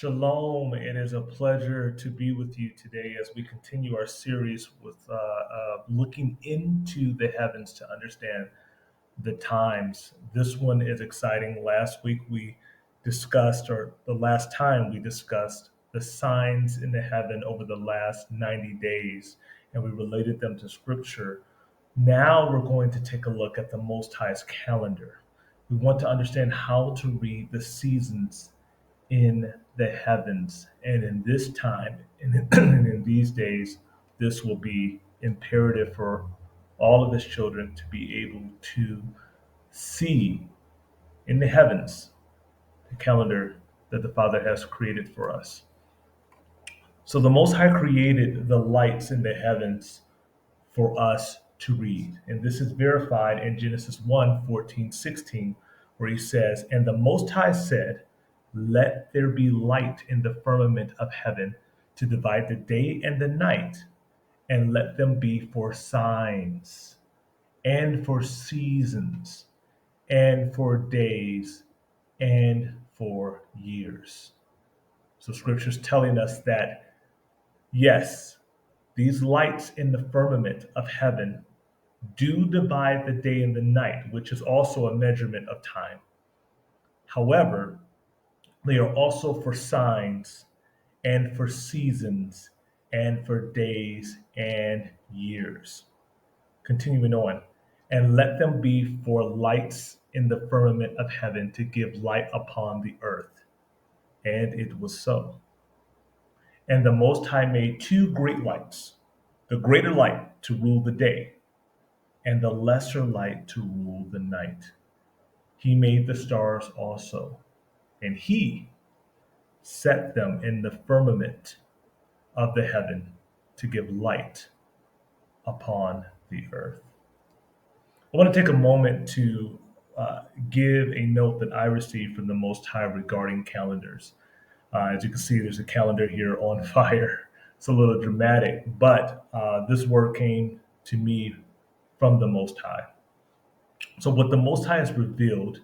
Shalom. It is a pleasure to be with you today as we continue our series with looking into the heavens to understand the times. This one is exciting. Last week we discussed, or the last time we discussed, the signs in the heaven over the last 90 days, and we related them to scripture. Now we're going to take a look at the Most High's calendar. We want to understand how to read the seasons in the heavens. And in this time, and in these days, this will be imperative for all of his children to be able to see in the heavens the calendar that the Father has created for us. So the Most High created the lights in the heavens for us to read. And this is verified in Genesis 1:14-16, where he says, "And the Most High said, Let there be light in the firmament of heaven to divide the day and the night, and let them be for signs, and for seasons, and for days, and for years." So scripture's telling us that, yes, these lights in the firmament of heaven do divide the day and the night, which is also a measurement of time. However, they are also for signs and for seasons and for days and years. Continuing on, and let them be for lights in the firmament of heaven to give light upon the earth. And it was so. And the Most High made two great lights, the greater light to rule the day, and the lesser light to rule the night. He made the stars also, and he set them in the firmament of the heaven to give light upon the earth. I want to take a moment to give a note that I received from the Most High regarding calendars. As you can see, there's a calendar here on fire. It's a little dramatic, but this word came to me from the Most High. So what the Most High has revealed,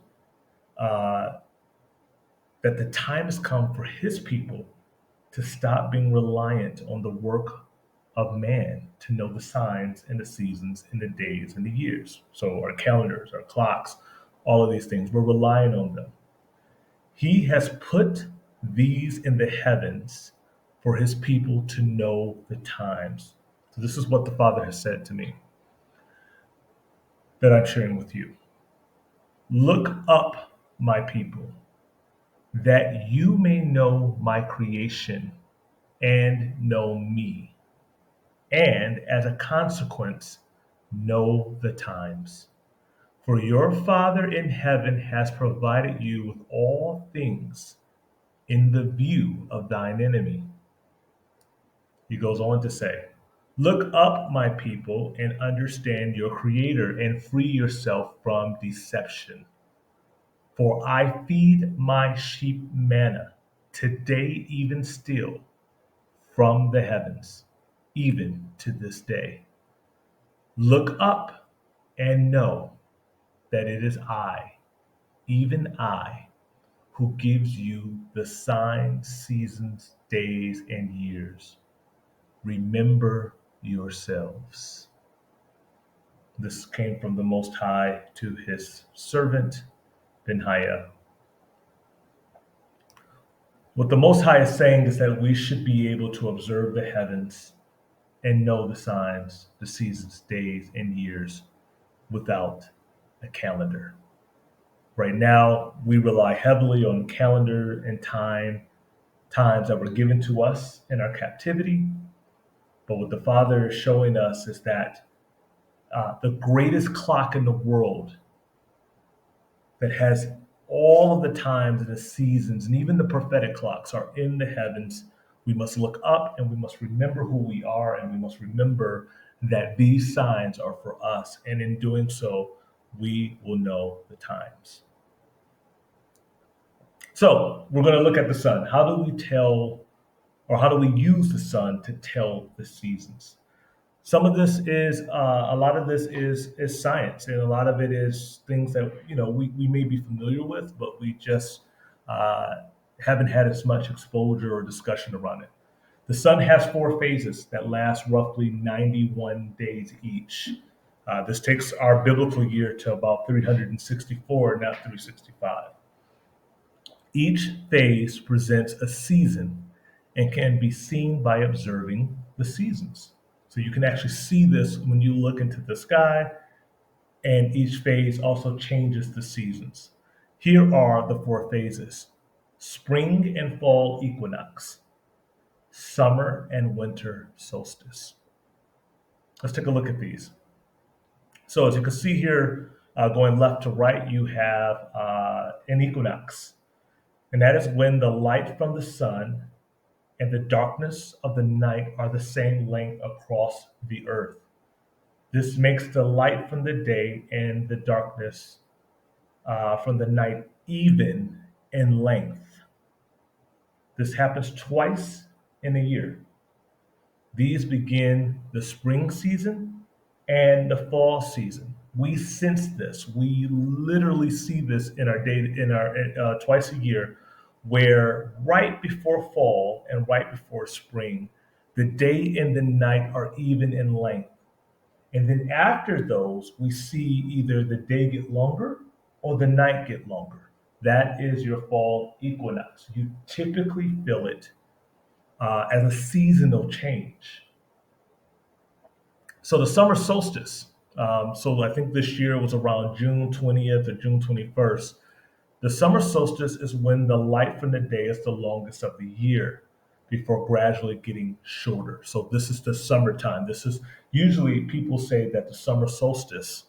that the time has come for his people to stop being reliant on the work of man to know the signs and the seasons and the days and the years. So our calendars, our clocks, all of these things, we're relying on them. He has put these in the heavens for his people to know the times. So this is what the Father has said to me that I'm sharing with you. Look up, my people, that you may know my creation and know me, and as a consequence, know the times. For your Father in heaven has provided you with all things in the view of thine enemy. He goes on to say, look up, my people, and understand your Creator, and free yourself from deception. For I feed my sheep manna, today even still, from the heavens, even to this day. Look up and know that it is I, even I, who gives you the signs, seasons, days, and years. Remember yourselves. This came from the Most High to his servant, Benhaiah. What the Most High is saying is that we should be able to observe the heavens and know the signs, the seasons, days, and years without a calendar. Right now, we rely heavily on calendar and times that were given to us in our captivity. But what the Father is showing us is that the greatest clock in the world that has all of the times and the seasons and even the prophetic clocks are in the heavens. We must look up and we must remember who we are, and we must remember that these signs are for us. And in doing so, we will know the times. So we're going to look at the sun. How do we tell, or how do we use the sun to tell the seasons? Some of this is, a lot of this is science, and a lot of it is things that we may be familiar with, but we just haven't had as much exposure or discussion around it. The sun has four phases that last roughly 91 days each. This takes our biblical year to about 364, not 365. Each phase presents a season and can be seen by observing the seasons. So you can actually see this when you look into the sky, and each phase also changes the seasons. Here are the four phases: spring and fall equinox, summer and winter solstice. Let's take a look at these. So as you can see here, going left to right, you have an equinox, and that is when the light from the sun and the darkness of the night are the same length across the earth. This makes the light from the day and the darkness from the night even in length. This happens twice in a year. These begin the spring season and the fall season. We sense this. We literally see this in our day, in our twice a year, where right before fall and right before spring, the day and the night are even in length. And then after those, we see either the day get longer or the night get longer. That is your fall equinox. You typically feel it as a seasonal change. So the summer solstice. So I think this year was around June 20th or June 21st. The summer solstice is when the light from the day is the longest of the year before gradually getting shorter. So this is the summertime. This is usually people say that the summer solstice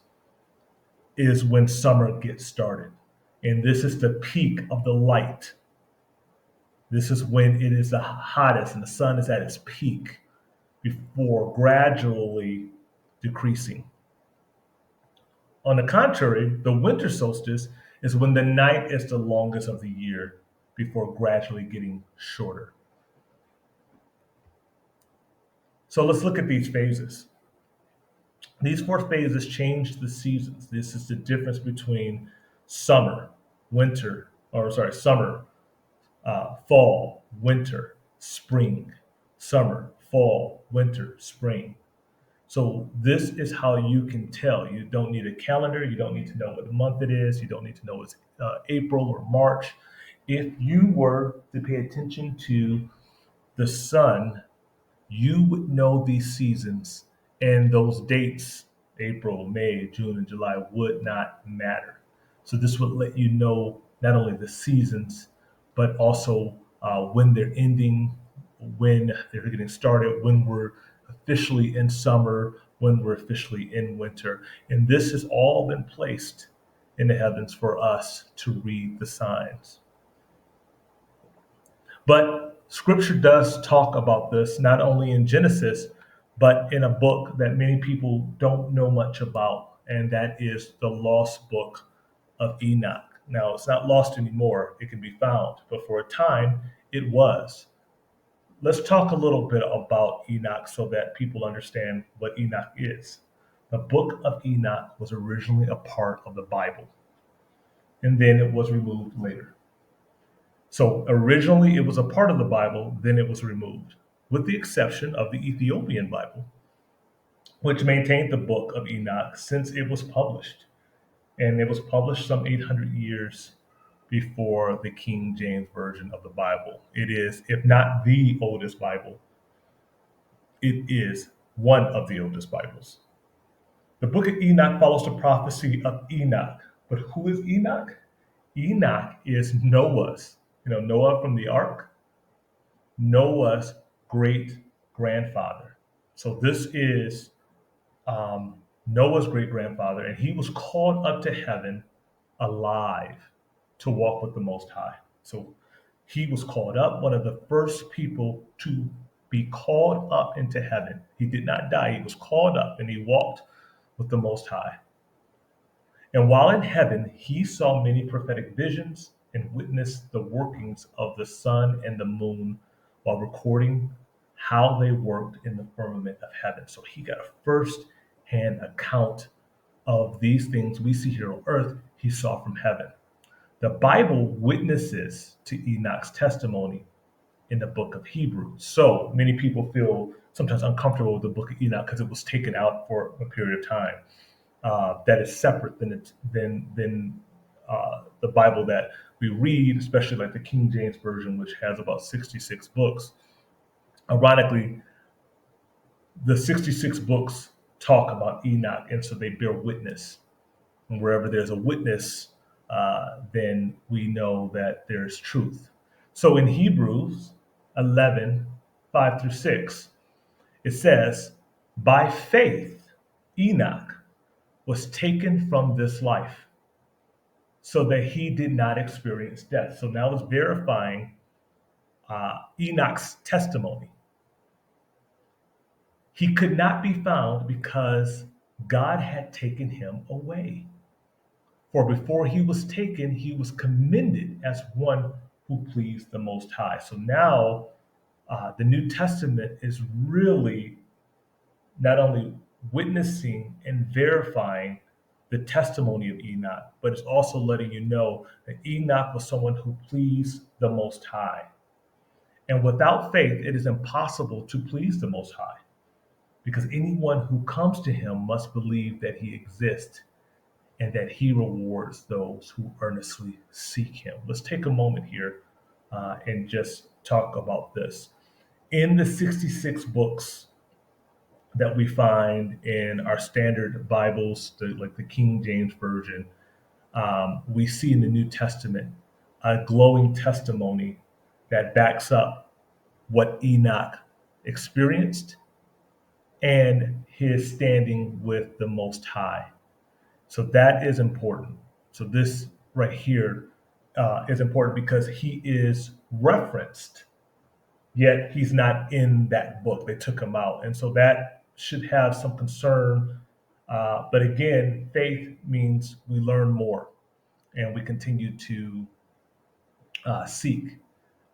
is when summer gets started. And this is the peak of the light. This is when it is the hottest and the sun is at its peak before gradually decreasing. On the contrary, the winter solstice is when the night is the longest of the year before gradually getting shorter. So let's look at these phases. These four phases change the seasons. This is the difference between summer, winter, or sorry, summer, fall, winter, spring, summer, fall, winter, spring. So this is how you can tell. You don't need a calendar. You don't need to know what month it is. You don't need to know it's April or March. If you were to pay attention to the sun, you would know these seasons, and those dates, April, May, June, and July, would not matter. So this would let you know not only the seasons, but also when they're ending, when they're getting started, when we're officially in summer, when we're officially in winter. And this has all been placed in the heavens for us to read the signs. But scripture does talk about this not only in Genesis, but in a book that many people don't know much about, and that is the lost book of Enoch. Now, it's not lost anymore, it can be found, but for a time it was. Let's talk a little bit about Enoch so that people understand what Enoch is. The book of Enoch was originally a part of the Bible, and then it was removed later. So originally it was a part of the Bible, then it was removed, with the exception of the Ethiopian Bible, which maintained the book of Enoch since it was published. And it was published some 800 years before the King James Version of the Bible. It is, if not the oldest Bible, it is one of the oldest Bibles. The book of Enoch follows the prophecy of Enoch. But who is Enoch? Enoch is Noah's, Noah from the ark, Noah's great grandfather. So this is Noah's great grandfather, and he was called up to heaven alive to walk with the Most High. So he was called up, one of the first people to be called up into heaven. He did not die, he was called up and he walked with the Most High. And while in heaven, he saw many prophetic visions and witnessed the workings of the sun and the moon while recording how they worked in the firmament of heaven. So he got a first hand account of these things we see here on earth, he saw from heaven. The Bible witnesses to Enoch's testimony in the book of Hebrews. So many people feel sometimes uncomfortable with the book of Enoch because it was taken out for a period of time. That is separate than the Bible that we read, especially like the King James Version, which has about 66 books. Ironically, the 66 books talk about Enoch, and so they bear witness. And wherever there's a witness, then we know that there's truth. So in Hebrews 11, 5 through 6, it says, by faith, Enoch was taken from this life so that he did not experience death. So now it's verifying Enoch's testimony. He could not be found because God had taken him away. For before he was taken, he was commended as one who pleased the Most High. So now the New Testament is really not only witnessing and verifying the testimony of Enoch, but it's also letting you know that Enoch was someone who pleased the Most High. And without faith, it is impossible to please the Most High, because anyone who comes to him must believe that he exists and that he rewards those who earnestly seek him. Let's take a moment here and just talk about this. In the 66 books that we find in our standard Bibles, like the King James Version, we see in the New Testament a glowing testimony that backs up what Enoch experienced and his standing with the Most High. So that is important. So this right here is important because he is referenced, yet he's not in that book. They took him out. And so that should have some concern. But again, faith means we learn more and we continue to seek.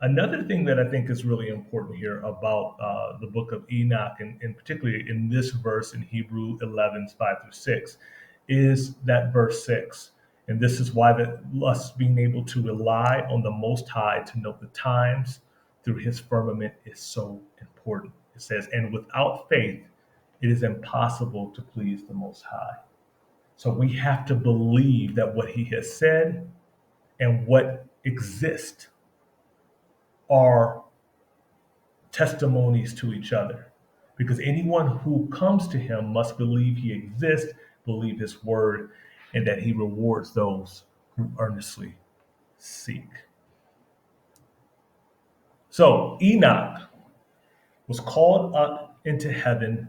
Another thing that I think is really important here about the book of Enoch, and particularly in this verse in Hebrew 11, 5 through 6, is that verse 6. And this is why us being able to rely on the Most High to know the times through his firmament is so important. It says, and without faith, it is impossible to please the Most High. So we have to believe that what he has said and what exists are testimonies to each other, because anyone who comes to him must believe he exists, believe his word, and that he rewards those who earnestly seek. So Enoch was called up into heaven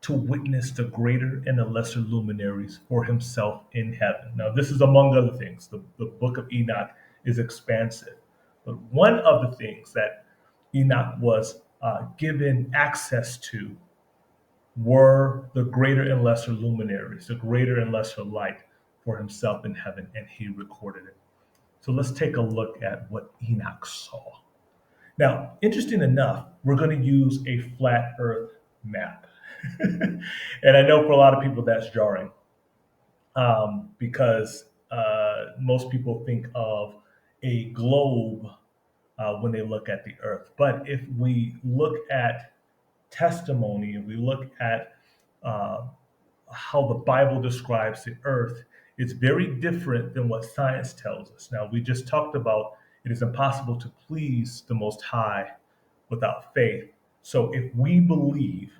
to witness the greater and the lesser luminaries for himself in heaven. Now, this is among other things. The book of Enoch is expansive. But one of the things that Enoch was given access to were the greater and lesser luminaries, the greater and lesser light for himself in heaven, and he recorded it. So let's take a look at what Enoch saw. Now, interesting enough, we're going to use a flat earth map. And I know for a lot of people that's jarring because most people think of a globe when they look at the earth. But if we look at testimony, if we look at uh, how the Bible describes the earth, it's very different than what science tells us. Now, we just talked about it is impossible to please the Most High without faith. So if we believe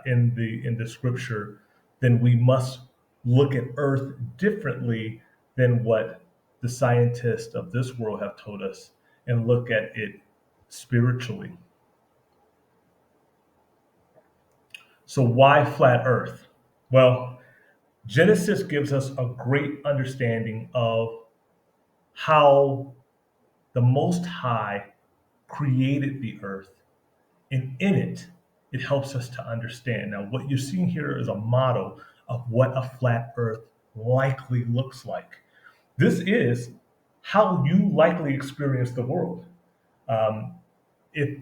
in the scripture, then we must look at earth differently than what the scientists of this world have told us, and look at it spiritually. So why flat earth? Well, Genesis gives us a great understanding of how the Most High created the earth, and in it, it helps us to understand. Now, what you're seeing here is a model of what a flat earth likely looks like. This is how you likely experience the world. Um, if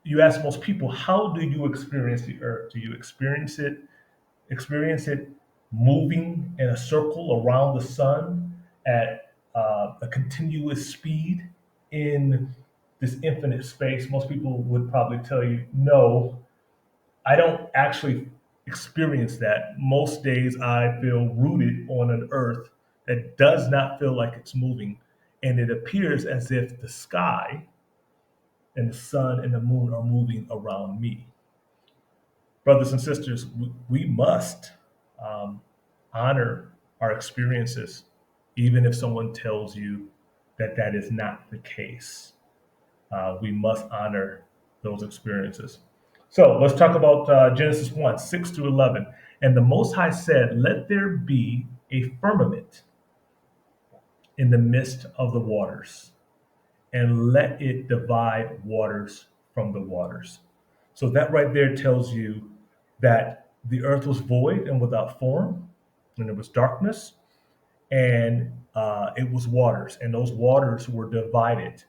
you ask most people, how do you experience the earth? Do you experience it moving in a circle around the sun at a continuous speed in this infinite space. Most people would probably tell you, no, I don't actually experience that. Most days I feel rooted on an earth that does not feel like it's moving. And it appears as if the sky and the sun and the moon are moving around me. Brothers and sisters, we must um, honor our experiences, even if someone tells you that that is not the case. We must honor those experiences. So let's talk about Genesis 1 6 through 11. And the Most High said, let there be a firmament in the midst of the waters, and let it divide waters from the waters. So that right there tells you that the earth was void and without form, and there was darkness, and it was waters, and those waters were divided.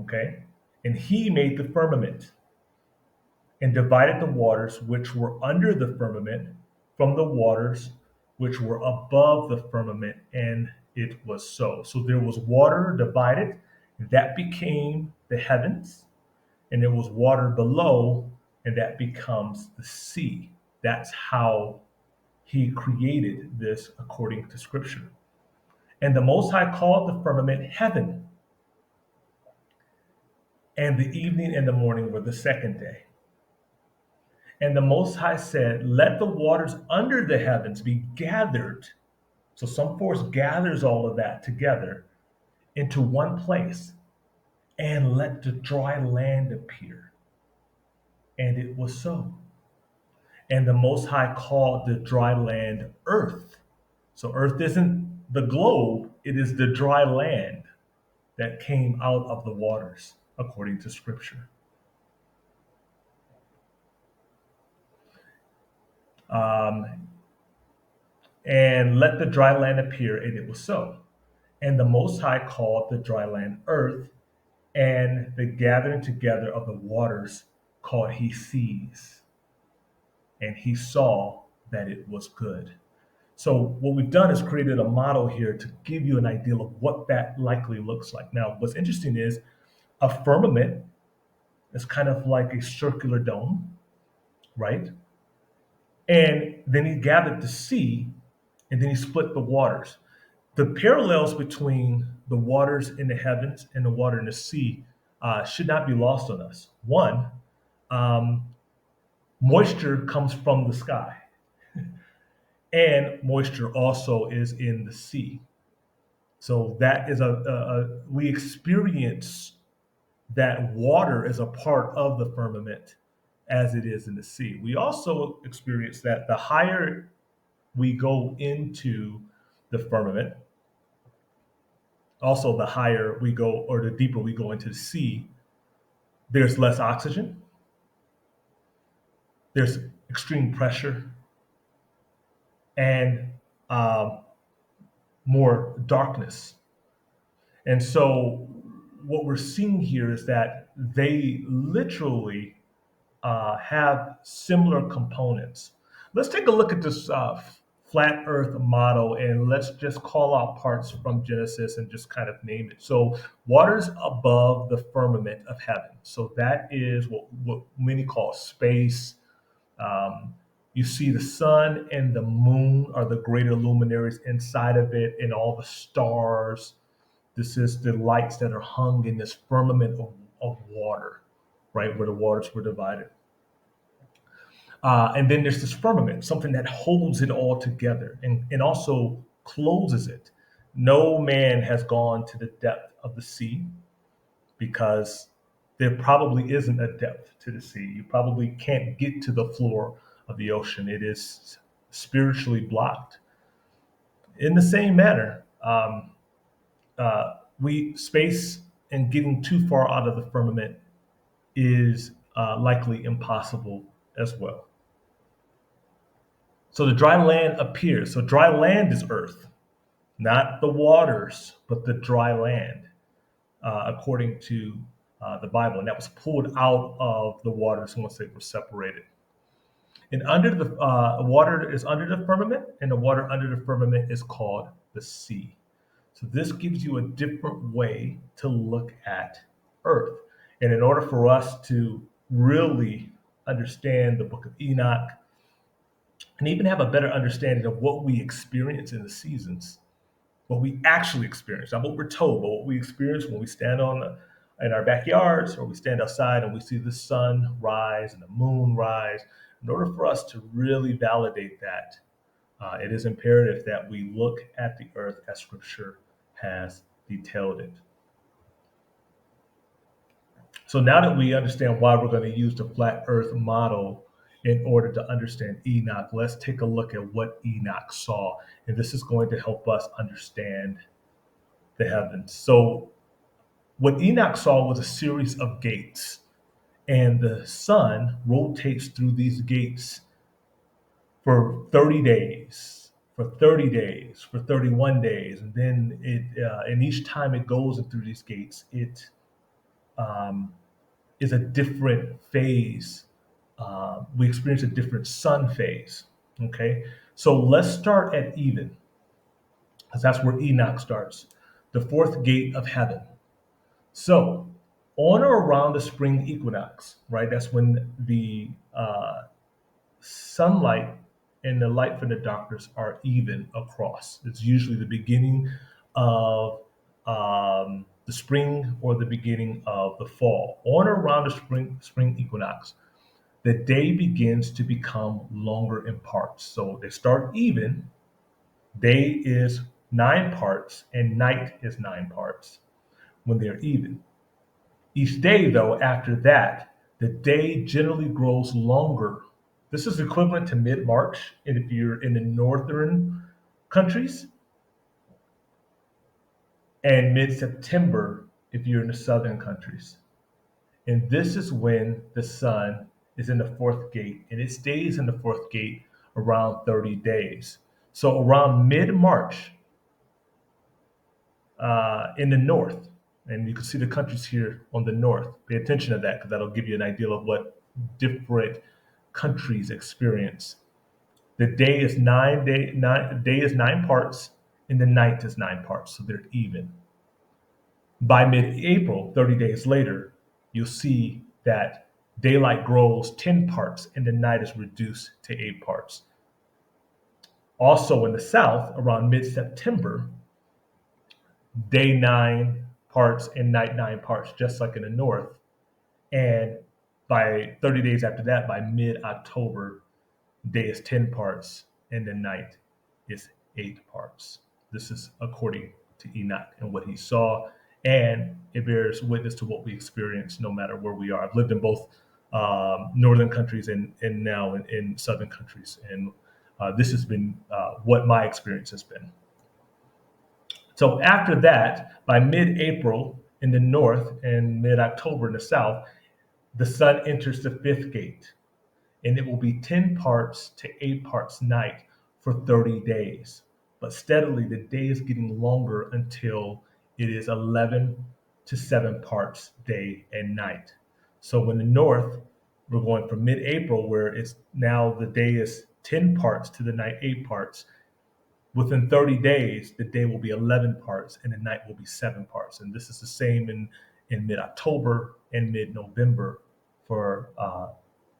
Okay, and he made the firmament and divided the waters which were under the firmament from the waters which were above the firmament, and it was so. So there was water divided, and that became the heavens, and there was water below, and that becomes the sea. That's how he created this according to scripture. And the Most High called the firmament heaven, and the evening and the morning were the second day. And the Most High said, let the waters under the heavens be gathered. So some force gathers all of that together into one place, and let the dry land appear. And it was so. And the Most High called the dry land earth. So earth isn't the globe, it is the dry land that came out of the waters, according to scripture. Um, and let the dry land appear, and it was so. And the Most High called the dry land earth, and the gathering together of the waters called he seas. And he saw that it was good. So what we've done is created a model here to give you an idea of what that likely looks like. Now, what's interesting is a firmament is kind of like a circular dome, right? And then he gathered the sea, and then he split the waters. The parallels between the waters in the heavens and the water in the sea should not be lost on us. One, um, moisture comes from the sky, and moisture also is in the sea. So that is we experience that water is a part of the firmament as it is in the sea. We also experience that the higher we go into the firmament, also the higher we go or the deeper we go into the sea, there's less oxygen, there's extreme pressure, and um, more darkness. And so what we're seeing here is that they literally have similar components. Let's take a look at this flat earth model, and let's just call out parts from Genesis and just kind of name it. So waters above the firmament of heaven. So that is what many call space. Um, you see the sun and the moon are the greater luminaries inside of it, and all the stars. This is the lights that are hung in this firmament of water, right, where the waters were divided. And then there's this firmament, something that holds it all together and also closes it. No man has gone to the depth of the sea because there probably isn't a depth to the sea. You probably can't get to the floor of the ocean. It is spiritually blocked. In the same manner, we space and getting too far out of the firmament is likely impossible as well. So the dry land appears. So dry land is earth, not the waters, but the dry land, according to the Bible. And that was pulled out of the waters once they were separated. And under the water is under the firmament, and the water under the firmament is called the sea. So this gives you a different way to look at Earth. And in order for us to really understand the book of Enoch and even have a better understanding of what we experience in the seasons, what we actually experience, not what we're told, but what we experience when we stand in our backyards or we stand outside and we see the sun rise and the moon rise. In order for us to really validate that, it is imperative that we look at the earth as Scripture has detailed it. So now that we understand why we're going to use the flat earth model in order to understand Enoch, let's take a look at what Enoch saw. And this is going to help us understand the heavens. So what Enoch saw was a series of gates, and the sun rotates through these gates for 30 days, for 30 days, for 31 days, and then and each time it goes through these gates, it um, is a different phase. We experience a different sun phase. Okay, so let's start at even, because that's where Enoch starts, the fourth gate of heaven. So, on or around the spring equinox, right? That's when the sunlight and the light from the darkness are even across. It's usually the beginning of the spring or the beginning of the fall. On or around the spring equinox, the day begins to become longer in parts. So they start even. Day is 9 parts, and night is 9 parts when they're even. Each day, though, after that, the day generally grows longer. This is equivalent to mid March, and if you're in the northern countries, and mid September if you're in the southern countries. And this is when the sun is in the fourth gate, and it stays in the fourth gate around 30 days. So around mid March, in the north, and you can see the countries here on the north. Pay attention to that because that'll give you an idea of what different countries experience. The day is 9 parts, and the night is 9 parts, so they're even. By mid-April, 30 days later, you'll see that daylight grows 10 parts and the night is reduced to 8 parts. Also in the south, around mid-September, day 9 parts and night 9 parts, just like in the north. And by 30 days after that, by mid October, day is 10 parts and the night is 8 parts. This is according to Enoch and what he saw. And it bears witness to what we experience no matter where we are. I've lived in both northern countries and now in southern countries. And this has been what my experience has been. So after that, by mid-April in the north and mid-October in the south, the sun enters the fifth gate, and it will be 10 parts to 8 parts night for 30 days. But steadily, the day is getting longer until it is 11 to 7 parts day and night. So in the north, we're going from mid-April, where it's now the day is 10 parts to the night 8 parts. Within 30 days, the day will be 11 parts and the night will be 7 parts. And this is the same in mid-October and mid-November for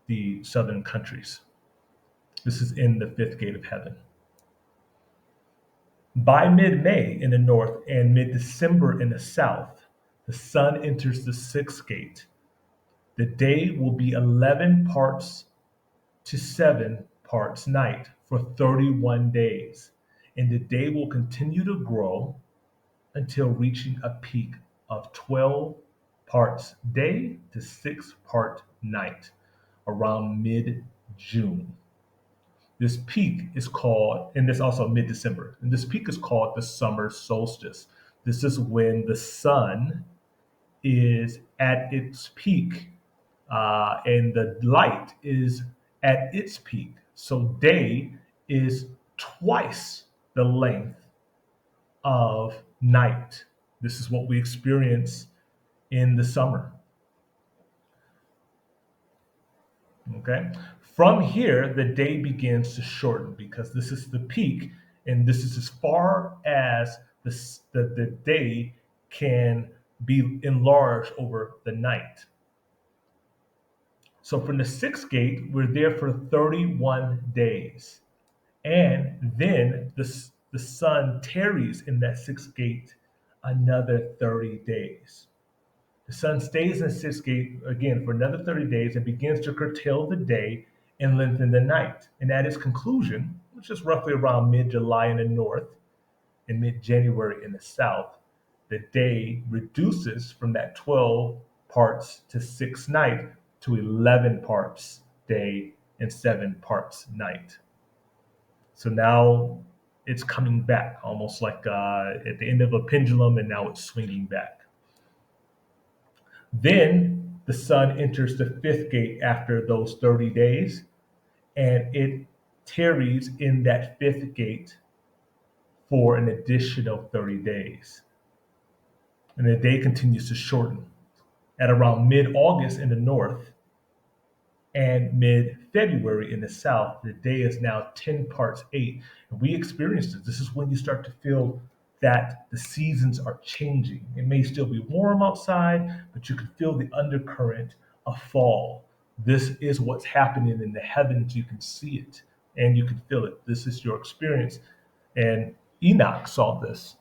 the southern countries. This is in the fifth gate of heaven. By mid-May in the north and mid-December in the south, the sun enters the sixth gate. The day will be 11 parts to 7 parts night for 31 days. And the day will continue to grow until reaching a peak of 12 parts day to 6 part night around mid-June. This peak is called, and this also mid-December, and this peak is called the summer solstice. This is when the sun is at its peak, and the light is at its peak. So day is twice the length of night. This is what we experience in the summer. Okay. From here, the day begins to shorten because this is the peak, and this is as far as the day can be enlarged over the night. So from the sixth gate, we're there for 31 days. And then the sun tarries in that sixth gate another 30 days. The sun stays in the sixth gate again for another 30 days and begins to curtail the day and lengthen the night. And at its conclusion, which is roughly around mid July in the north and mid January in the south, the day reduces from that 12 parts to 6 night to 11 parts day and 7 parts night. So now it's coming back, almost like at the end of a pendulum, and now it's swinging back. Then the sun enters the fifth gate after those 30 days, and it tarries in that fifth gate for an additional 30 days. And the day continues to shorten. At around mid August in the north and mid February in the south, the day is now 10 parts 8. And we experienced it. This is when you start to feel that the seasons are changing. It may still be warm outside, but you can feel the undercurrent of fall. This is what's happening in the heavens. You can see it and you can feel it. This is your experience. And Enoch saw this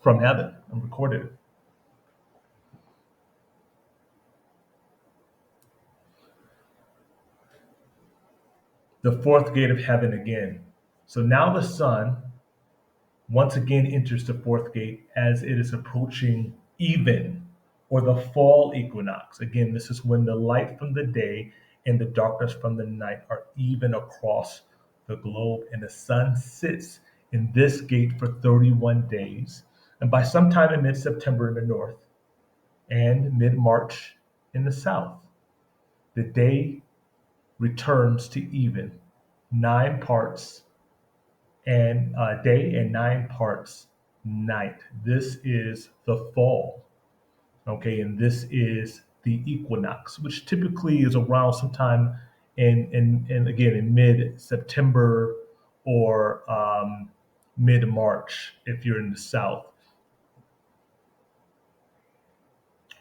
from heaven and recorded it. The fourth gate of heaven again. So now the sun once again enters the fourth gate as it is approaching even, or the fall equinox. Again, this is when the light from the day and the darkness from the night are even across the globe, and the sun sits in this gate for 31 days. And by sometime in mid-September in the north and mid-March in the south, the day returns to even, 9 parts and day and 9 parts night. This is the fall. Okay, and this is the equinox, which typically is around sometime in again in mid-September or mid-March if you're in the south.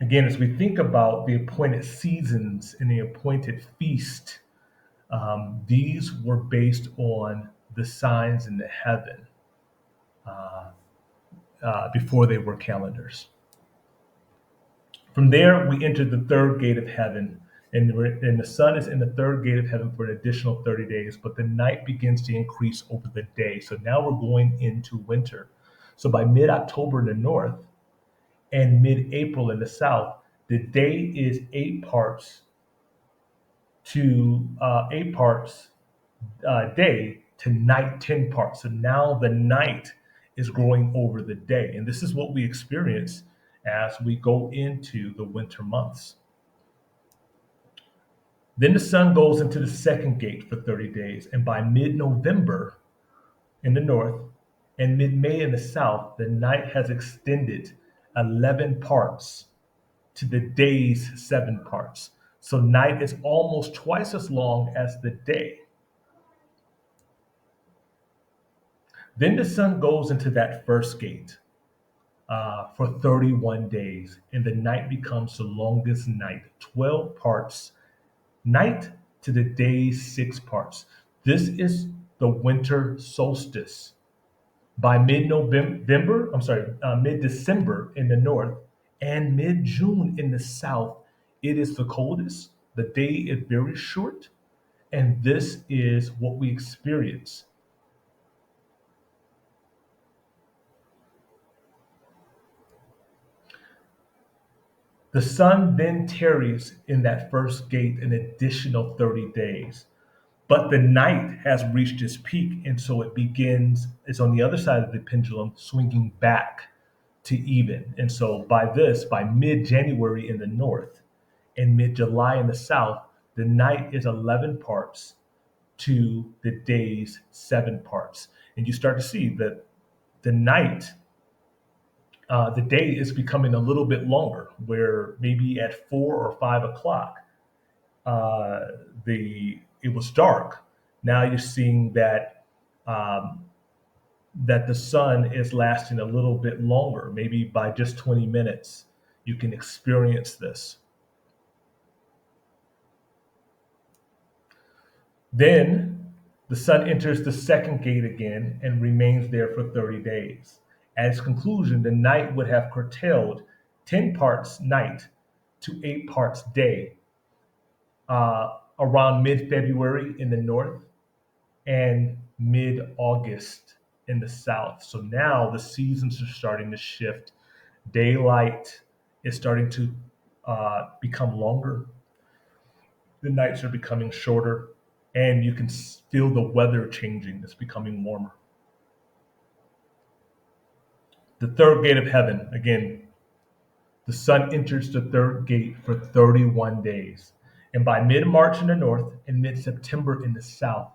Again, as we think about the appointed seasons and the appointed feast, these were based on the signs in the heaven before they were calendars. From there, we enter the third gate of heaven, and the sun is in the third gate of heaven for an additional 30 days, but the night begins to increase over the day. So now we're going into winter. So by mid-October in the north and mid-April in the south, the day is 8 parts to 8 parts day to night 10 parts. So now the night is growing over the day. And this is what we experience as we go into the winter months. Then the sun goes into the second gate for 30 days. And by mid November in the north and mid May in the south, the night has extended 11 parts to the day's 7 parts. So night is almost twice as long as the day. Then the sun goes into that first gate for 31 days, and the night becomes the longest night, 12 parts night to the day's 6 parts. This is the winter solstice. By mid-November, mid-December in the north and mid-June in the south, it is the coldest. The day is very short, and this is what we experience. The sun then tarries in that first gate an additional 30 days. But the night has reached its peak, and so it's on the other side of the pendulum, swinging back to even. And so by mid January in the north and mid July in the south, the night is 11 parts to the day's 7 parts. And you start to see that the night the day is becoming a little bit longer, where maybe at 4 or 5 o'clock, uh, it was dark. Now you're seeing that that the sun is lasting a little bit longer, maybe by just 20 minutes. You can experience this. Then the sun enters the second gate again and remains there for 30 days. At its conclusion, the night would have curtailed 10 parts night to 8 parts day around mid February in the north and mid August in the south. So now the seasons are starting to shift. Daylight is starting to become longer, the nights are becoming shorter, and you can feel the weather changing. It's becoming warmer. The third gate of heaven, again, the sun enters the third gate for 31 days. And by mid March in the north and mid September in the south,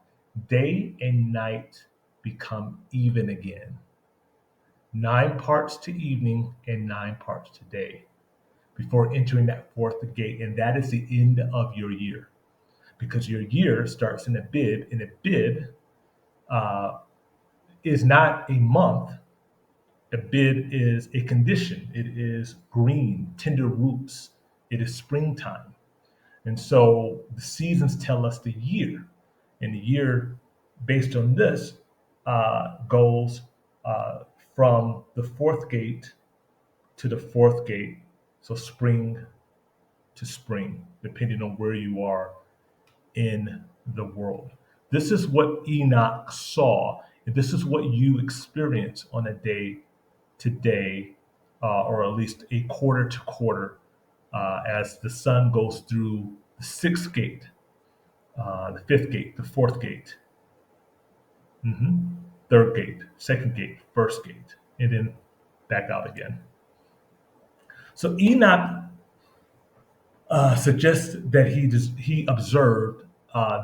day and night become even again. 9 parts to evening and 9 parts to day before entering that fourth gate. And that is the end of your year, because your year starts in Abib, and Abib uh, is not a month. Abib is a condition. It is green, tender roots. It is springtime. And so the seasons tell us the year. And the year, based on this, goes uh, from the fourth gate to the fourth gate. So spring to spring, depending on where you are in the world. This is what Enoch saw, and this is what you experience on a day to day, or at least a quarter to quarter, as the sun goes through the sixth gate, the fifth gate, the fourth gate, mhm, third gate, second gate, first gate, and then back out again. So Enoch suggests that he observed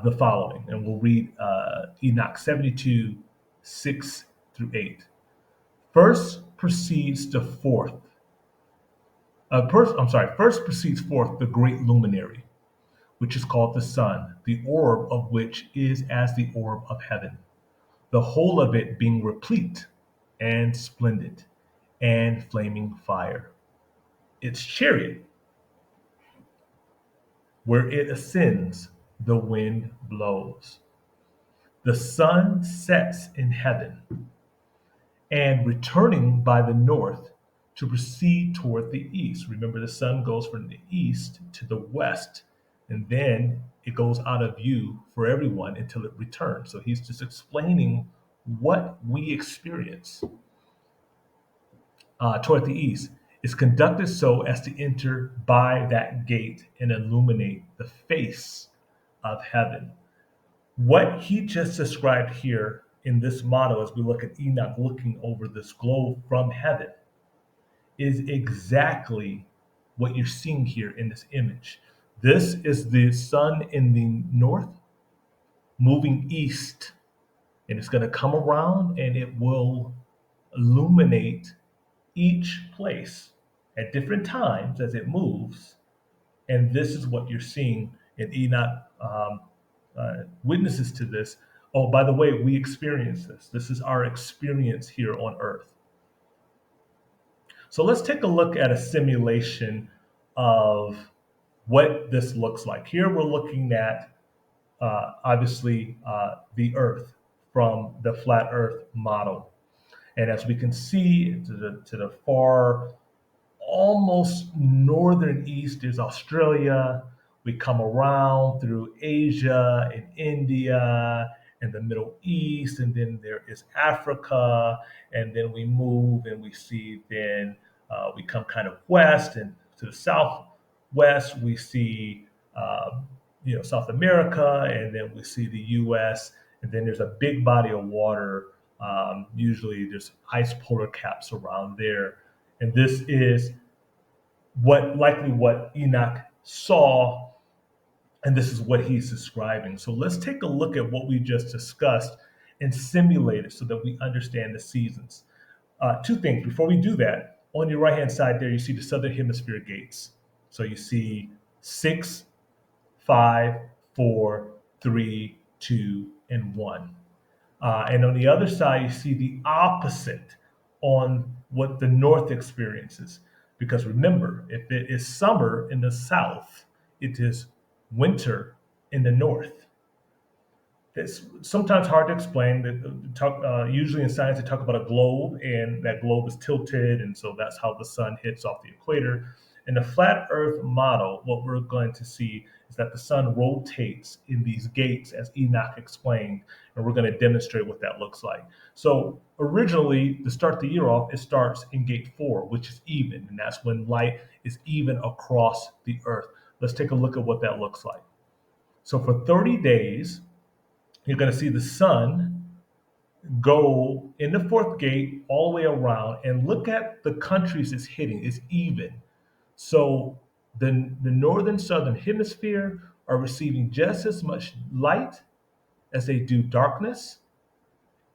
the following, and we'll read Enoch 72, 6 through 8. First proceeds the fourth. First proceeds forth the great luminary, which is called the sun, the orb of which is as the orb of heaven, the whole of it being replete and splendid and flaming fire. Its chariot, where it ascends, the wind blows. The sun sets in heaven, and returning by the north to proceed toward the east. Remember, the sun goes from the east to the west, and then it goes out of view for everyone until it returns. So he's just explaining what we experience toward the east. Is conducted so as to enter by that gate and illuminate the face of heaven. What he just described here in this model, as we look at Enoch looking over this globe from heaven, is exactly what you're seeing here in this image. This is the sun in the north moving east, and it's going to come around and it will illuminate each place at different times as it moves. And this is what you're seeing, and Enoch witnesses to this. Oh, by the way, we experience this. This is our experience here on Earth. So let's take a look at a simulation of what this looks like. Here we're looking at, obviously, the Earth from the flat Earth model. And as we can see to the far, almost northern east is Australia. We come around through Asia and India and the Middle East, and then there is Africa, and then we move and we see then we come kind of west and to the southwest we see South America, and then we see the U.S., and then there's a big body of water. Usually there's ice polar caps around there, and this is what Enoch saw, and this is what he's describing. So let's take a look at what we just discussed and simulate it so that we understand the seasons. Two things before we do that. On your right hand side there, you see the southern hemisphere gates. So you see 6, 5, 4, 3, 2, and 1. And on the other side, you see the opposite on what the north experiences. Because remember, if it is summer in the south, it is winter in the north. It's sometimes hard to explain. Usually in science, they talk about a globe, and that globe is tilted, and so that's how the sun hits off the equator. In the flat Earth model, what we're going to see is that the sun rotates in these gates, as Enoch explained, and we're going to demonstrate what that looks like. So originally, to start the year off, it starts in gate 4, which is even, and that's when light is even across the Earth. Let's take a look at what that looks like. So for 30 days, you're going to see the sun go in the fourth gate all the way around, and look at the countries it's hitting. It's even. So the northern southern hemisphere are receiving just as much light as they do darkness,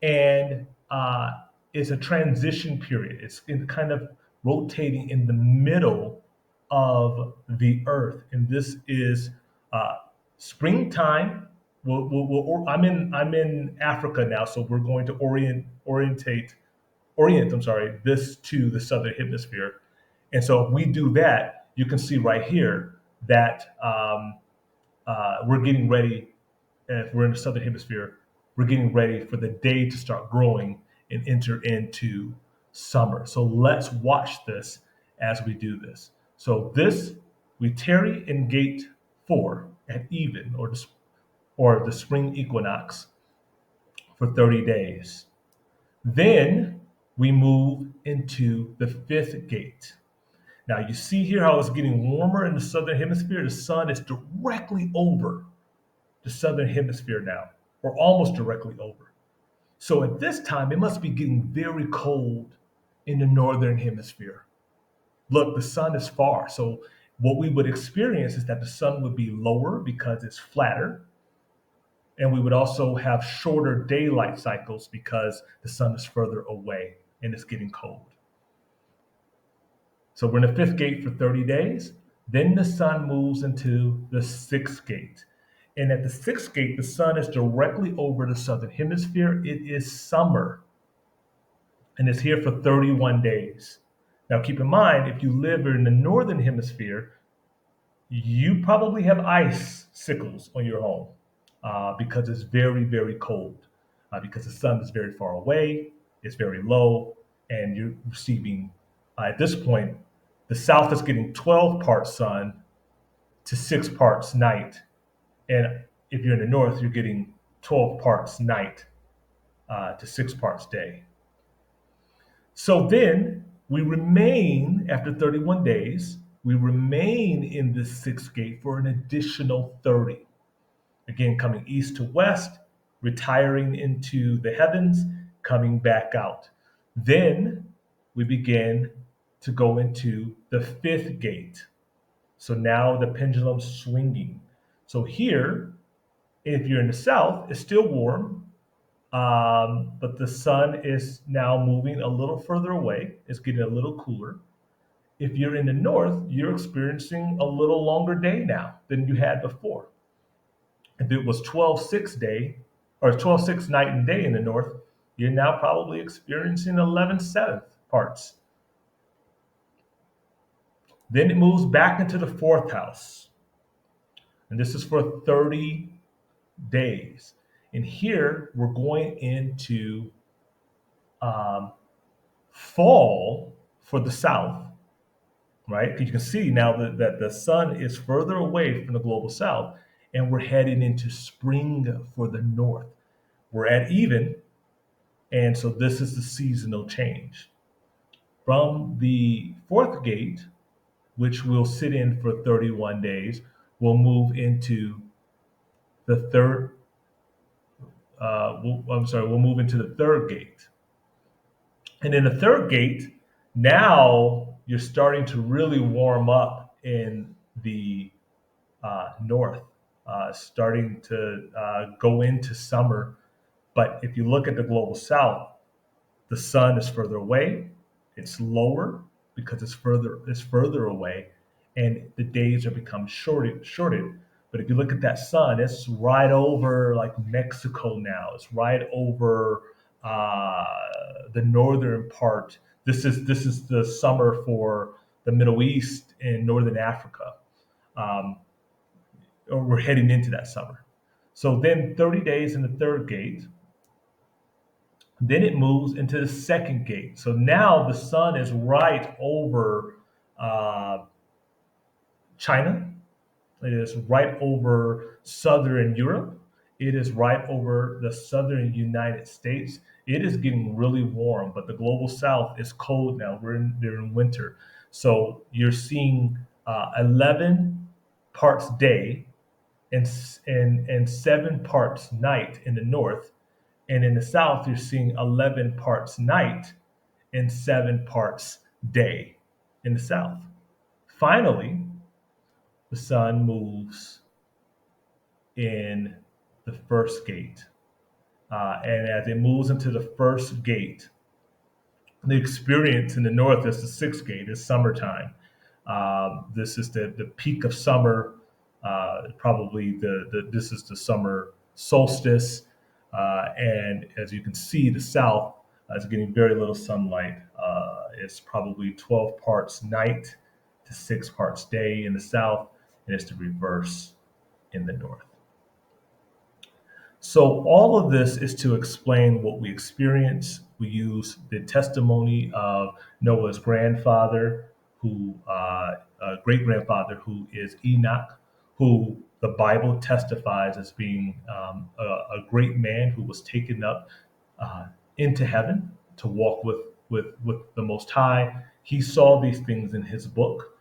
and it's a transition period. It's kind of rotating in the middle of the earth, and this is springtime. I'm in Africa now, so we're going to orient. I'm sorry, this to the southern hemisphere, and so if we do that, you can see right here that we're getting ready. If we're in the southern hemisphere, we're getting ready for the day to start growing and enter into summer. So let's watch this as we do this. So this, we tarry in gate 4 at even, or the spring equinox, for 30 days. Then we move into the 5th gate. Now you see here how it's getting warmer in the southern hemisphere. The sun is directly over the southern hemisphere now, or almost directly over. So at this time, it must be getting very cold in the northern hemisphere. Look, the sun is far. So what we would experience is that the sun would be lower because it's flatter. And we would also have shorter daylight cycles because the sun is further away and it's getting cold. So we're in the 5th gate for 30 days. Then the sun moves into the 6th gate. And at the 6th gate, the sun is directly over the southern hemisphere. It is summer, and it's here for 31 days. Now, keep in mind, if you live in the northern hemisphere, you probably have icicles on your home because it's very, very cold, because the sun is very far away, it's very low, and you're receiving, at this point, the south is getting 12 parts sun to 6 parts night. And if you're in the north, you're getting 12 parts night to 6 parts day. So then we remain, after 31 days, we remain in the 6th gate for an additional 30. Again, coming east to west, retiring into the heavens, coming back out. Then we begin to go into the 5th gate. So now the pendulum's swinging. So here, if you're in the south, it's still warm, but the sun is now moving a little further away. It's getting a little cooler. If you're in the north, you're experiencing a little longer day now than you had before. If it was 12/6 day, or 12/6 night and day in the north, you're now probably experiencing 11/7 parts. Then it moves back into the 4th house. And this is for 30 days. And here we're going into fall for the south, right? Because you can see now that the sun is further away from the global south, and we're heading into spring for the north. We're at even, and so this is the seasonal change. From the 4th gate, which we'll sit in for 31 days, we'll move into the third. We'll move into the 3rd gate. And in the 3rd gate, now you're starting to really warm up in the north, starting to go into summer. But if you look at the global south, the sun is further away, it's lower because it's further away, and the days are becoming shorted. But if you look at that sun, it's right over like Mexico now. It's right over uh, the northern part. This is the summer for the Middle East and Northern Africa. Um, or we're heading into that summer. So then 30 days in the third gate, then it moves into the second gate. So now the sun is right over uh, China. It is right over southern Europe. It is right over the southern United States. It is getting really warm, but the global south is cold now. They're in winter. So you're seeing 11 parts day and 7 parts night in the north. And in the south, you're seeing 11 parts night and 7 parts day in the south. Finally, the sun moves in the first gate. And as it moves into the first gate, the experience in the north is the sixth gate, is summertime. This is the peak of summer. Probably this is the summer solstice. And as you can see, the south is getting very little sunlight. It's probably 12 parts night to 6 parts day in the south, and it's the reverse in the north. So all of this is to explain what we experience. We use the testimony of Noah's grandfather, great grandfather, who is Enoch, who the Bible testifies as being a great man who was taken up into heaven to walk with the Most High. He saw these things in his book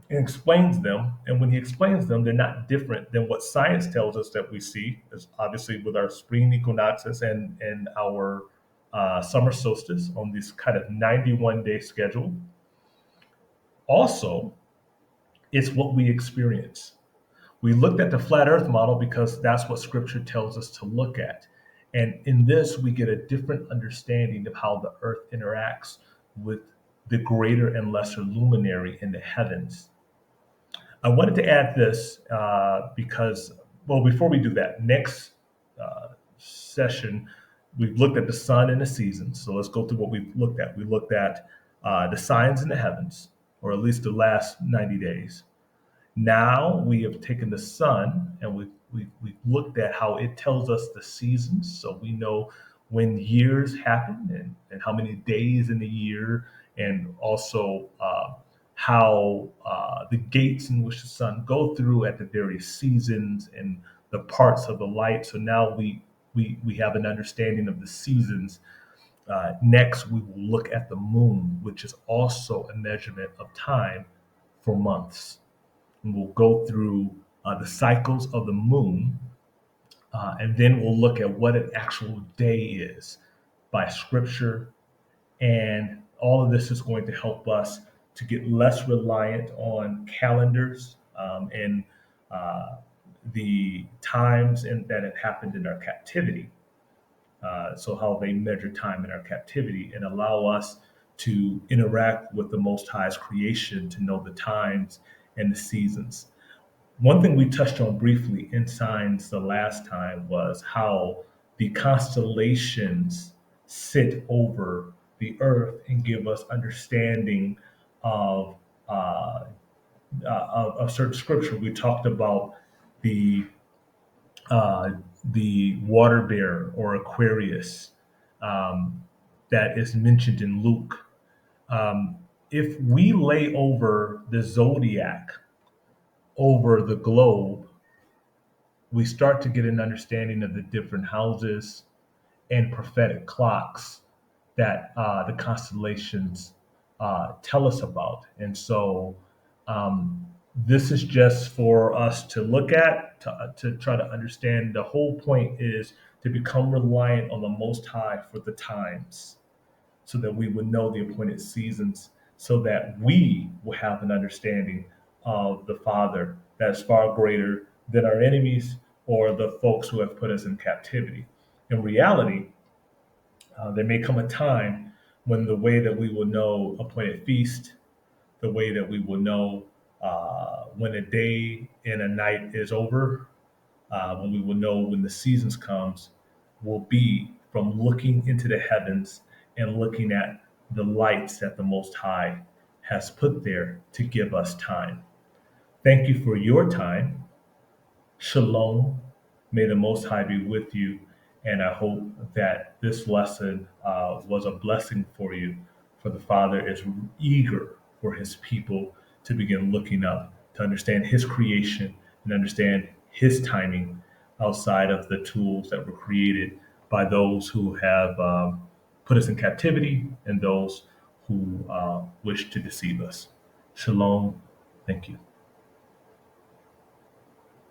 and explains them. And when he explains them, they're not different than what science tells us that we see, as obviously with our spring equinoxes and our summer solstice on this kind of 91-day schedule. Also, it's what we experience. We looked at the flat earth model because that's what scripture tells us to look at. And in this, we get a different understanding of how the earth interacts with the greater and lesser luminary in the heavens. I wanted to add this because, well, before we do that, next session, we've looked at the sun and the seasons. So let's go through what we've looked at. We looked at the signs in the heavens, or at least the last 90 days. Now we have taken the sun and we've looked at how it tells us the seasons. So we know when years happen and how many days in the year, and also how the gates in which the sun go through at the various seasons and the parts of the light. So now we have an understanding of the seasons. Next, we will look at the moon, which is also a measurement of time for months. And we'll go through the cycles of the moon, and then we'll look at what an actual day is by scripture. And all of this is going to help us to get less reliant on calendars and the times that have happened in our captivity. So how they measure time in our captivity and allow us to interact with the Most High's creation to know the times and the seasons. One thing we touched on briefly in signs the last time was how the constellations sit over the earth and give us understanding of of certain scripture. We talked about the uh, the water bear or Aquarius um, that is mentioned in Luke. If we lay over the zodiac over the globe, we start to get an understanding of the different houses and prophetic clocks that the constellations tell us about. And so um, this is just for us to look at, to try to understand. The whole point is to become reliant on the Most High for the times so that we would know the appointed seasons, so that we will have an understanding of the Father that's far greater than our enemies or the folks who have put us in captivity. In reality, there may come a time when the way that we will know appointed feast, the way that we will know When a day and a night is over, when we will know when the seasons comes, will be from looking into the heavens and looking at the lights that the Most High has put there to give us time. Thank you for your time. Shalom. May the Most High be with you. And I hope that this lesson was a blessing for you. For the Father is eager for his people to begin looking up, to understand his creation and understand his timing outside of the tools that were created by those who have put us in captivity and those who wish to deceive us. Shalom. Thank you.